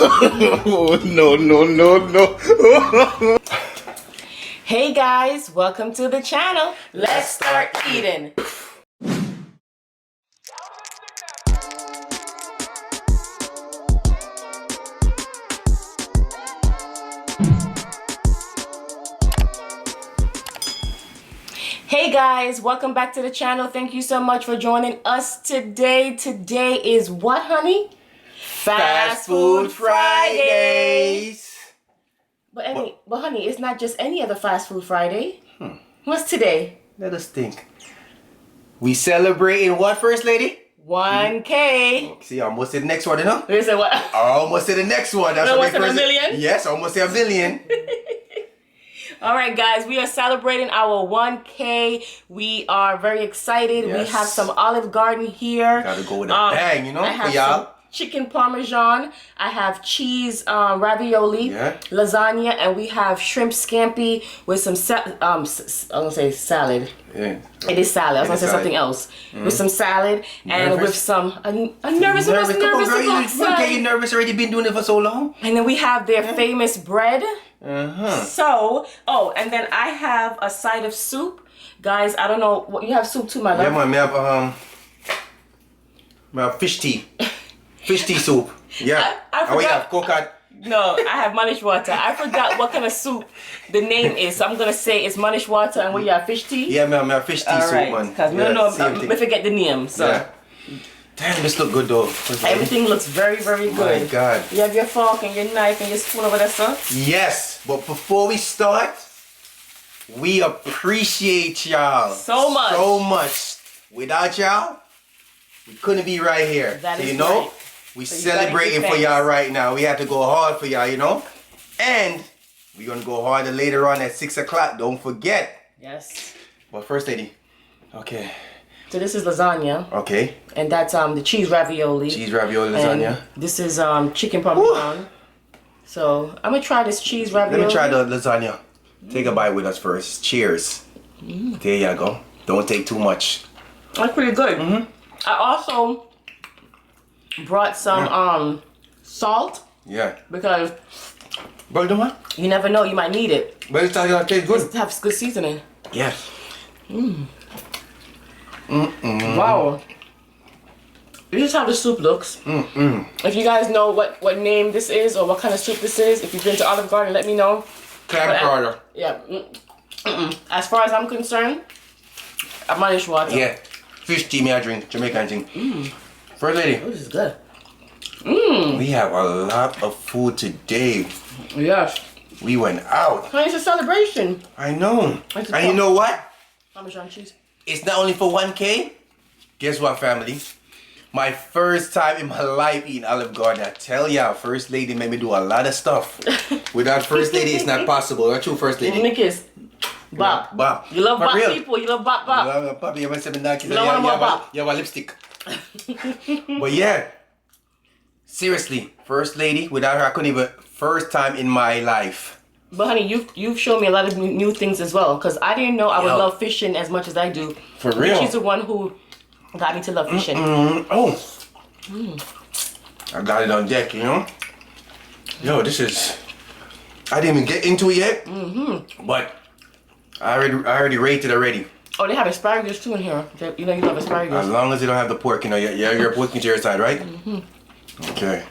No, no, no, no. Hey guys, welcome to the channel. Let's start eating. Hey guys, welcome back to the channel. Thank you so much for joining us today. Today is what, honey? Fast Food Fridays. But honey, it's not just any other Fast Food Friday. What's today? Let us think. We celebrating what, First Lady? 1K. See, I almost said the next one, you know? You said what? I almost said the next one. That's Almost what said a million? Yes, almost said a million. All right, guys, we are celebrating our 1K. We are very excited. Yes. We have some Olive Garden here. Gotta go with a bang, you know, I have for y'all. some chicken parmesan. I have cheese ravioli, lasagna, and we have shrimp scampi with some I'm gonna say salad. Yeah. It is salad. I was gonna say something else. With some salad and with some. I'm nervous. I'm nervous. Come on, girl, you getting nervous already? Been doing it for so long. And then we have their famous bread. Uh-huh. So, and then I have a side of soup. Guys, I don't know what you have soup too, my love. Yeah, man, I have fish tea. Fish tea soup. Yeah. I forgot. We have coconut. No, I have manish water. I forgot what kind of soup the name is. So I'm gonna say it's manish water and what you have, fish tea? Yeah, man, I have fish tea soup, man. Because we don't know, we forget the name. So. Yeah. Damn, this look good though. Everything looks very, very good. My God. You have your fork and your knife and your spoon over there, sir? Yes, but before we start, we appreciate y'all so much. So much. Without y'all, we couldn't be right here. That so is you know, right. we celebrating for y'all right now. We have to go hard for y'all, you know? And we're gonna go harder later on at 6 o'clock. Don't forget. Yes. But First Lady, okay. So this is lasagna. Okay. And that's the cheese ravioli. Cheese ravioli lasagna. And this is chicken parmesan. Woo! So I'm gonna try this cheese ravioli. Let me try the lasagna. Take a bite with us first. Cheers. There you go. Don't take too much. That's pretty good. I also brought some salt. Yeah. Because but you know what? You never know, you might need it. But it's gonna taste good. It has good seasoning. Yes. Wow. This is how the soup looks. If you guys know what name this is or what kind of soup this is, if you've been to Olive Garden, let me know. Clam chowder. Yeah. As far as I'm concerned, I'm manish water. Yeah. Fish tea, me I drink. Jamaican thing. First Lady. Oh, this is good. We have a lot of food today. Yes. We went out. Honey, it's a celebration. I know. And you know what? Parmesan cheese. It's not only for 1K. Guess what, family? My first time in my life eating Olive Garden. I tell y'all, First Lady made me do a lot of stuff. Without First Lady, it's not possible. Not true, First Lady. Give me a kiss. Bop. Bop. You love bop people. You love bop bop. You love bop. You have a lipstick. But yeah. Seriously, First Lady, without her, I couldn't even. First time in my life. But honey, you've shown me a lot of new things as well. Because I didn't know I would love fishing as much as I do. For real? She's the one who got me to love fishing. I got it on deck, you know? Yo, this is... I didn't even get into it yet. But I already rated already. Oh, they have asparagus too in here. You know you love asparagus. As long as they don't have the pork, you know, you're working to your side, right? Okay.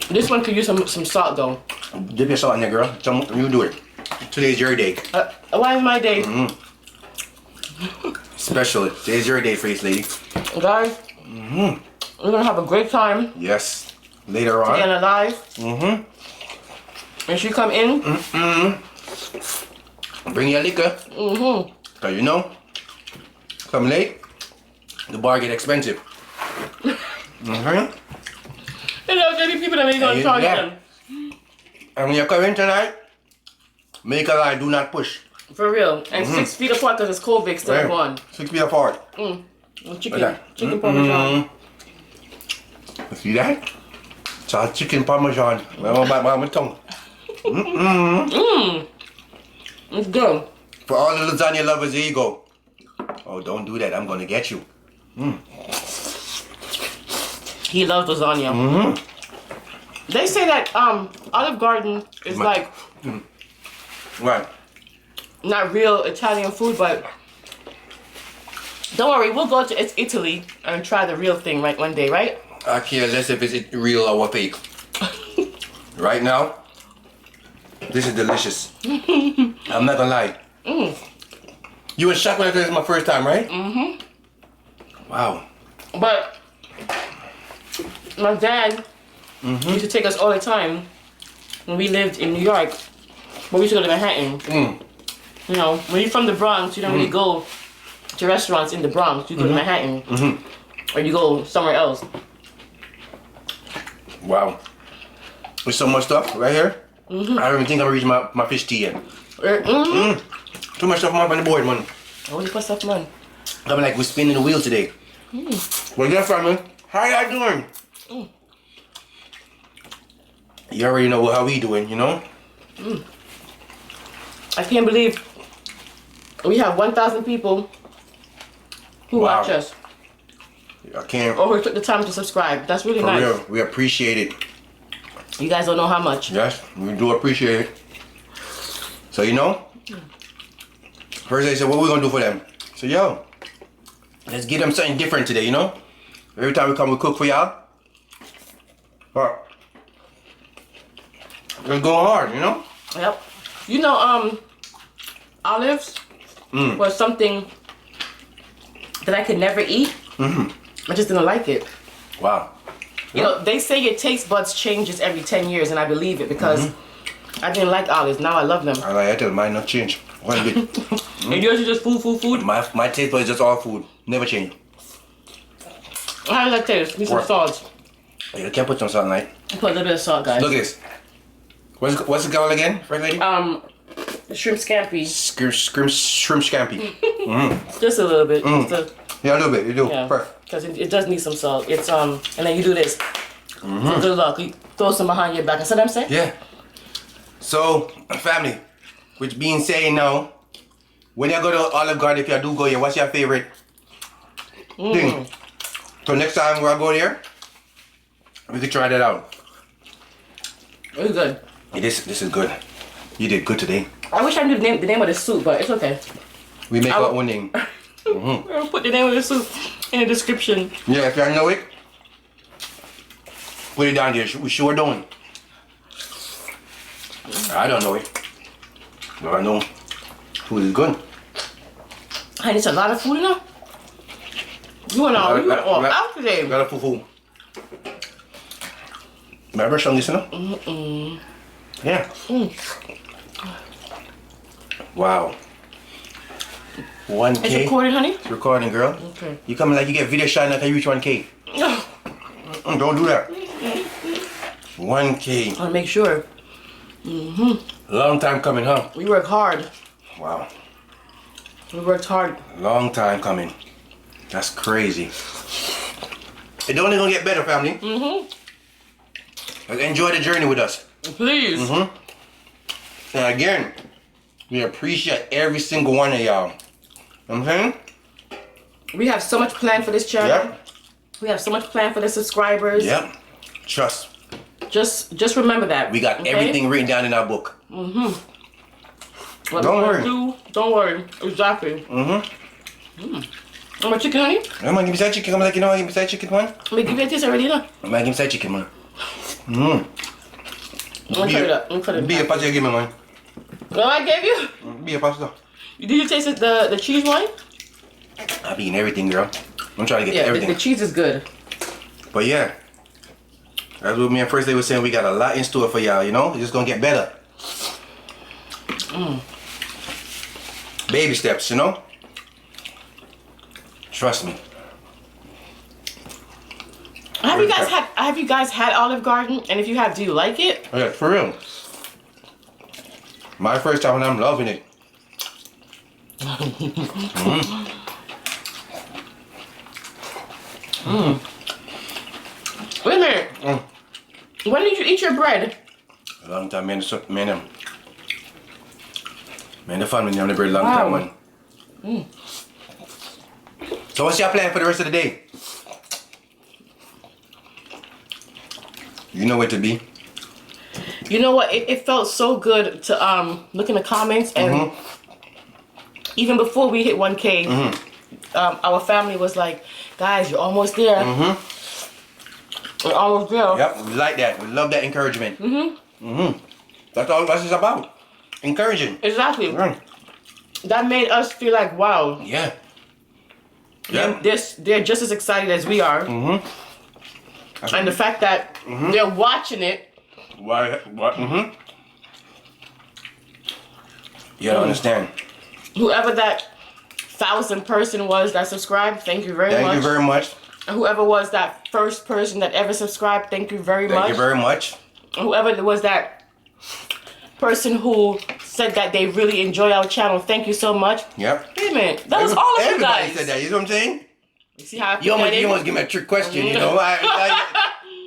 This one could use some salt though. Dip your salt in there, girl. You do it. Today's your day. Why is my day? Special. Today's your day, First Lady. Guys, we're gonna have a great time. Yes. Later on. And alive. And she come in. Bring your liquor. Cause you know, come late, the bar get expensive. You know, there be people that may gonna charge them. And when you come in tonight, make a lie, do not push. For real. And 6 feet apart because it's COVID still going. 6 feet apart. Chicken parmesan. See that? It's our chicken parmesan. My tongue. It's good. For all the lasagna lovers, here you go. Oh, don't do that. I'm gonna get you. He loves lasagna. They say that Olive Garden is like Right. not real Italian food, but don't worry, we'll go to Italy and try the real thing right one day, right? I care less if it's real or fake. Right now, this is delicious. I'm not gonna lie. You were shocked when I said it's my first time, right? Wow. But my dad used to take us all the time when we lived in New York. But we used to go to Manhattan. You know, when you're from the Bronx, you don't really go to restaurants in the Bronx. You go to Manhattan. Or you go somewhere else. Wow. There's so much stuff right here. I don't even think I'm reaching my fish tea yet. Too much stuff on the board, man. What you put stuff, man? I'm like, we're spinning the wheel today. Well, yeah, family. How y'all doing? You already know how we doing, you know? I can't believe we have 1,000 people who Wow. watch us. I can't. Or who took the time to subscribe. That's really For nice. real, we appreciate it. You guys don't know how much. Yes, we do appreciate it. So, you know, first they said, what we gonna do for them? So, yo, let's give them something different today, you know? Every time we come, we cook for y'all. But let's go hard, you know? Yep. You know, olives was something that I could never eat. I just didn't like it. Wow. You know, they say your taste buds changes every 10 years, and I believe it because I didn't like olives. Now I love them. I tell you, mine not change. One bit. And yours is just food? My taste bud is just all food. Never change. How does that taste? Need some What? salt. You can put some salt in it. Put a little bit of salt, guys. Look at this. What's it called again, first lady? Shrimp scampi. Shrimp scampi. Just a little bit. Just a, Yeah, a little bit. You do. yeah. Perfect. Because it does need some salt. It's and then you do this. For good luck. You throw some behind your back. That's what I'm saying? Yeah. So, family, which being saying now, when you go to Olive Garden, if you do go here, what's your favorite thing? So next time we go there, we can try that out. It's good. This is good. You did good today. I wish I knew the name of the soup, but it's okay. We make our own name. I'll put the name of the soup in the description. Yeah, if you know it, put it down there. We sure don't. I don't know it. But I know food is good. And it's a lot of food, you know? You went all out today. Got a fufu. Remember some this, no? Yeah. Wow. 1K. It's recorded, honey? It's recording, girl. Okay. You coming like you get video shot, not you reach 1K. Don't do that. 1K. I want to make sure. Long time coming, huh? We work hard. Wow. We worked hard. Long time coming. That's crazy. It only gonna get better, family. Let's enjoy the journey with us. Please. And again, we appreciate every single one of y'all. You know what I'm saying? We have so much planned for this channel. Yep. We have so much planned for the subscribers. Yep. Trust. Just remember that. We got okay? everything written down in our book. What Don't we worry. do, don't worry. Exactly. My chicken, honey? Come on, give me side chicken. Come on, like, you know, give me side chicken, man. Let me give you a taste already, you know? Come on, give me side chicken, man. I'm gonna cut it up. I'm gonna cut it Be a up. pasta, give me, man. Well, I gave you? Be a pasta. Did you taste the cheese one? I've eaten everything, girl. I'm trying to get Yeah, everything. the cheese is good. But yeah, as what me and First Lady was saying, we got a lot in store for y'all, you know? It's just gonna get better. Baby steps, you know? Trust me. Have you guys had Olive Garden? And if you have, do you like it? Yeah, for real. My first time and I'm loving it. Wait a minute. When did you eat your bread? A long time, man. Man, the family name the bread long time, Wow. man. So what's your plan for the rest of the day? You know where to be. You know what? It felt so good to look in the comments, and even before we hit 1K, our family was like, "Guys, you're almost there. We're almost there." Yep, we like that. We love that encouragement. That's all this is about. Encouraging. Exactly. That made us feel like, wow. Yeah. They're just as excited as we are. And the fact that they're watching it. What? You don't understand. Whoever that 1,000 person was that subscribed, thank you very much. Thank you very much. Whoever was that first person that ever subscribed, thank you very much. Thank you very much. Whoever was that person who said that they really enjoy our channel, thank you so much. Yep. Wait a minute, that was all of you Everybody guys. said that. You know what I'm saying? You see how I You almost that give me a trick question. You know.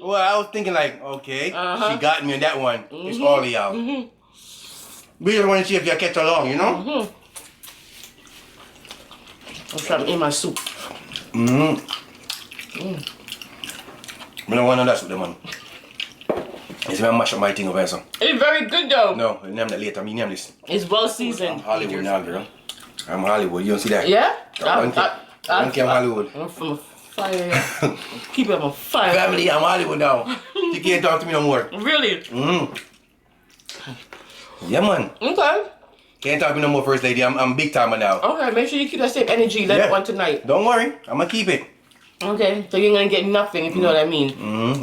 Well, I was thinking like, okay, she got me on that one. It's all of y'all. We just want to see if y'all catch along. You know. I'm trying to eat my soup. I don't want none of that soup, man. It's gonna mash up my thing over here, so. It's very good though. No, name that later. I mean, name this. It's well seasoned. I'm Hollywood now, girl. I'm Hollywood. You don't see that? Yeah? I'm Hollywood. I'm from a fire. Keep it on fire. Family, I'm Hollywood now. You can't talk to me no more. Really? Yeah, man. Okay. Can't talk to me no more, First Lady. I'm big timer now. Okay, make sure you keep that same energy later on tonight. Don't worry. I'm gonna keep it. Okay, so you're gonna get nothing if you know what I mean.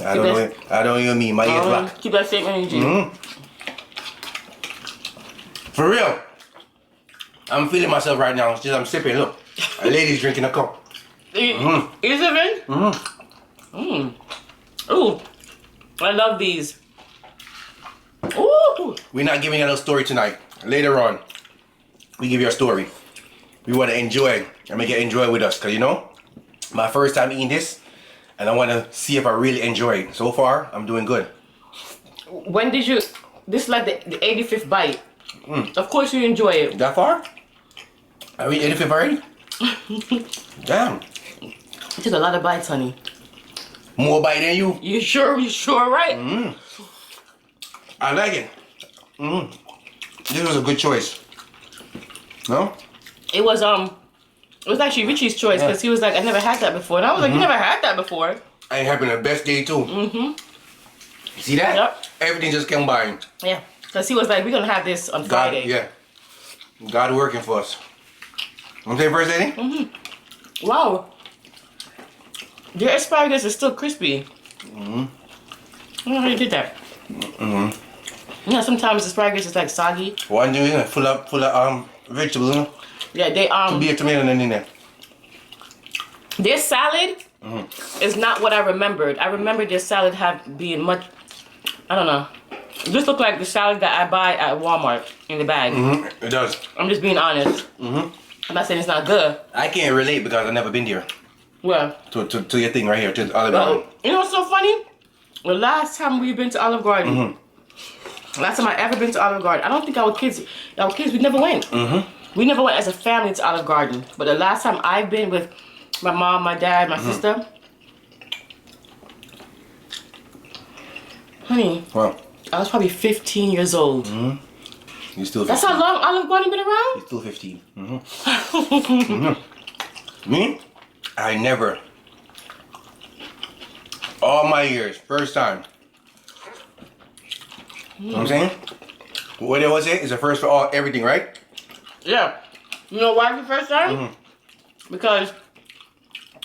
I don't even mean my ears black. Keep that same energy. For real. I'm feeling myself right now. Just I'm sipping. Look, a lady's drinking a cup. Is it, Vin? Ooh, I love these. Ooh. We're not giving you a little story tonight. Later on, we give you a story. We want to enjoy and make you enjoy with us, cause you know, my first time eating this, and I want to see if I really enjoy it. So far, I'm doing good. When did you? This is like the 85th bite. Of course you enjoy it. That far? Are we 85th already? Damn. It's a lot of bites, honey. More bite than you. You sure right? I like it. This was a good choice. No? It was actually Richie's choice because he was like, I never had that before. And I was like, you never had that before. I ain't having the best day too. See that? Yep. Everything just combined. Yeah. Because he was like, we're going to have this on Friday. Yeah. God working for us. Want to say First Lady? Wow. Your asparagus is still crispy. I don't know how you did that. You know, sometimes asparagus is like soggy. One thing is full of vegetables, you know? Yeah, they To be a tomato in there. their salad is not what I remembered. I remember their salad being much, I don't know. This looked like the salad that I buy at Walmart in the bag. It does. I'm just being honest. I'm not saying it's not good. I can't relate because I've never been there. Well, To your thing right here, to Olive Garden. you know what's so funny? The last time we've been to Olive Garden, last time I ever been to Olive Garden, I don't think our kids, we never went. We never went as a family to Olive Garden. But the last time I've been with my mom, my dad, my sister, honey, Well, I was probably 15 years old. you still 15. That's how long Olive Garden been around? You're still 15. Me? I never. All my years, first time. You know what I'm saying? What it was it's a first for all everything, right? Yeah. You know why the first time? Because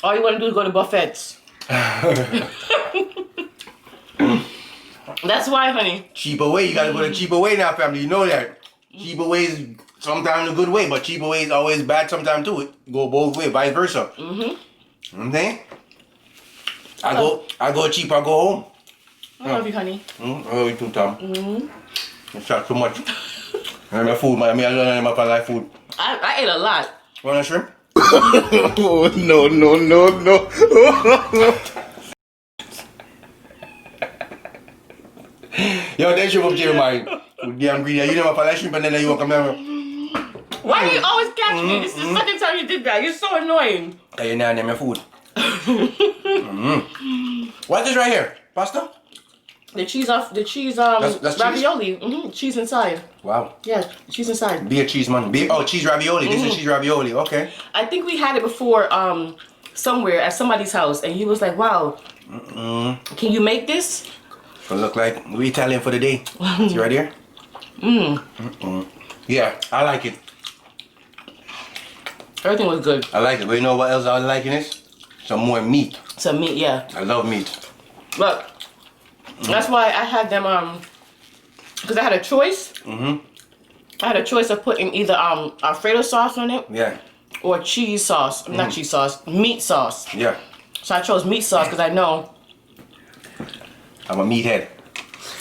all you want to do is go to buffets. That's why, honey. Cheaper way, you gotta go the cheaper way now, family. You know that. Cheaper way is sometimes a good way, but cheaper way is always bad sometimes too. It go both ways, vice versa. You know what I'm saying? I go cheap, I go home. I love you, honey. I love you too, Tom. It's not too much. I my food, man. I don't know like food. I ate a lot. Want a shrimp? Oh, no. Yo, they shrimp up to your mind. Damn greedy. You never find that shrimp and then you walk come here. Why do you always catch me? This is the second time you did that. You're so annoying. Cause you're not name your food. What's this right here? Pasta? The cheese That's ravioli. Cheese inside. Wow. Yeah, cheese inside. Be a cheese man. Cheese ravioli. This is cheese ravioli. Okay. I think we had it before somewhere at somebody's house, and he was like, "Wow, can you make this?" So look like we Italian for the day. See right here? Yeah, I like it. Everything was good. I like it. But you know what else I like in this? Some more meat. Some meat, yeah. I love meat. But that's why I had them because I had a choice. I had a choice of putting either Alfredo sauce on it. Yeah. Or cheese sauce. Not cheese sauce. Meat sauce. Yeah. So I chose meat sauce because I know I'm a meathead.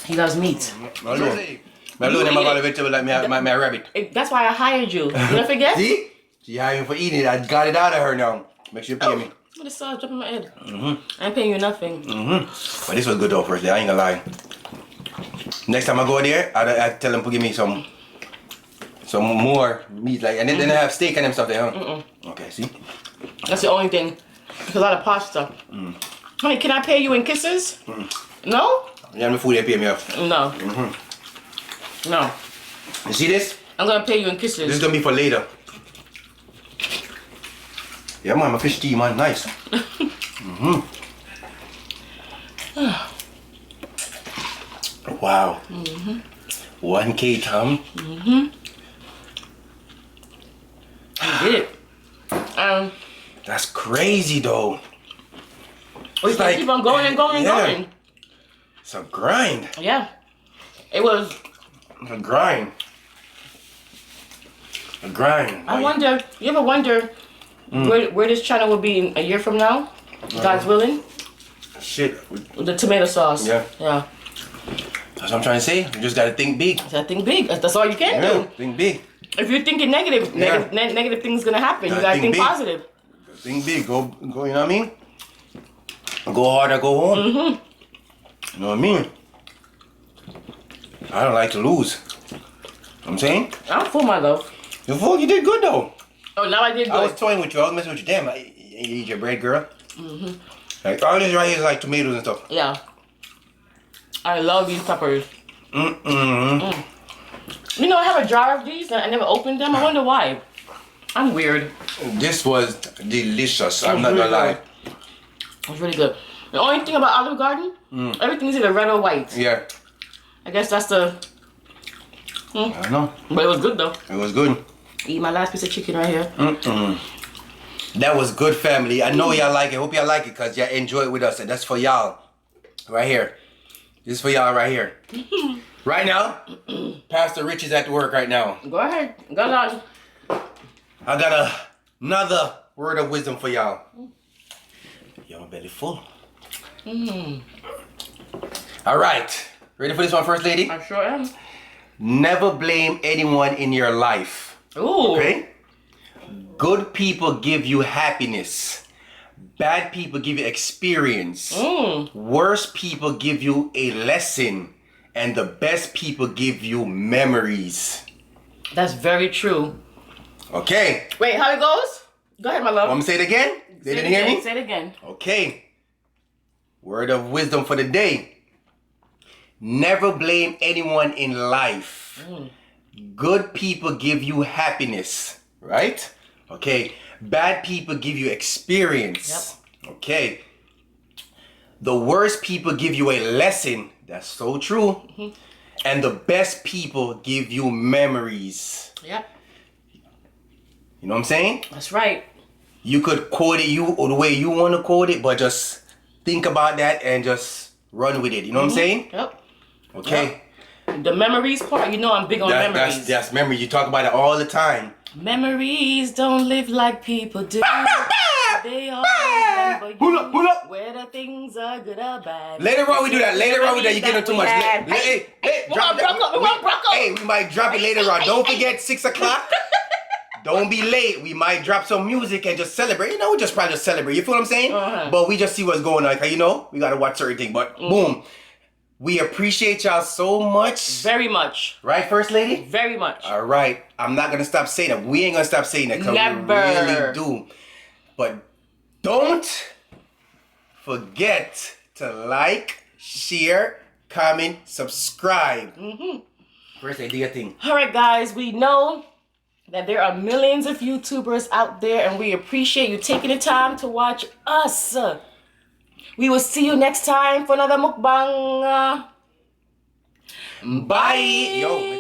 he loves meat. I love them about a vegetable like my rabbit. That's why I hired you. You don't forget? See? She hired me for eating it. I got it out of her now. Make sure you pay me. What the sauce dropping my head? I ain't paying you nothing. But this was good though, first day. I ain't gonna lie. Next time I go there, I tell them to give me some more meat, like, and then they have steak and them stuff there, huh? Okay, see? That's the only thing. It's a lot of pasta. Honey, can I pay you in kisses? No? Yeah, my food they pay me off. No. No. You see this? I'm gonna pay you in This is kisses. gonna be for later. Yeah, man, my fish tea, man, nice. Wow. 1K, Tom. You did it. That's crazy, though. We can keep on going and going and going. It's a grind. Yeah. It was. A grind. A grind. I wonder. You ever wonder where this channel will be in a year from now? God's willing. Shit. With the tomato sauce. Yeah. Yeah. That's what I'm trying to say. You just gotta think big. So think big. That's all you can Yeah, do. think big. If you're thinking negative, negative things gonna happen. You gotta think big. positive. Think big. Go. You know what I mean? Go hard or go home. You know what I mean? I don't like to lose. You know what I'm saying? I'm full, my love. You did good though. Oh, now I did good. I was toying with you. I was messing with you. Damn, you eat your bread, girl. Like all this right here is like tomatoes and stuff. Yeah. I love these peppers. You know, I have a jar of these and I never opened them. I wonder why. I'm weird. This was delicious. I'm not really gonna lie. It's really good. The only thing about Olive Garden, everything's either red or white. Yeah. I guess that's the. I don't know. But it was good though. It was good. Eat my last piece of chicken right here. That was good, family. I know y'all like it. Hope y'all like it because y'all enjoy it with us. And that's for y'all. Right here. This is for y'all right here. Right now, Pastor Rich is at work right now. Go ahead. Go on. I got another word of wisdom for y'all. Y'all belly full. All right. Ready for this one, First Lady? I sure am. Never blame anyone in your life. Ooh. Okay? Good people give you happiness. Bad people give you experience. Worst people give you a lesson. And the best people give you memories. That's very true. Okay. Wait, how it goes? Go ahead, my love. Want me to say it again? They didn't hear me? Say it again. Okay. Word of wisdom for the day. Never blame anyone in life. Good people give you happiness, right? Okay. Bad people give you experience. Yep. Okay. The worst people give you a lesson. That's so true. And the best people give you memories. Yep. You know what I'm saying? That's right. You could quote it the way you want to quote it, but just think about that and just run with it. You know what I'm saying? Yep. Okay. Yep. The memories part, you know I'm big on memories. That's memory. You talk about it all the time. Memories don't live like people do. They all remember Pull up. where the things are good or bad. Later on we do that. Later on we do that. You get it too much. Hey, drop that. Hey, we might drop it later on. Don't forget 6 o'clock. Don't be late. We might drop some music and just celebrate. You know, we just probably just celebrate. You feel what I'm saying? But we just see what's going on. Cause you know, we gotta watch certain things. But boom. We appreciate y'all so much. Very much. Right, First Lady? Very much. All right. I'm not going to stop saying that. We ain't going to stop saying that because we really do. But don't forget to like, share, comment, subscribe. First lady, do your thing. Alright guys, we know that there are millions of YouTubers out there and we appreciate you taking the time to watch us. We will see you next time for another mukbang. Bye! Yo.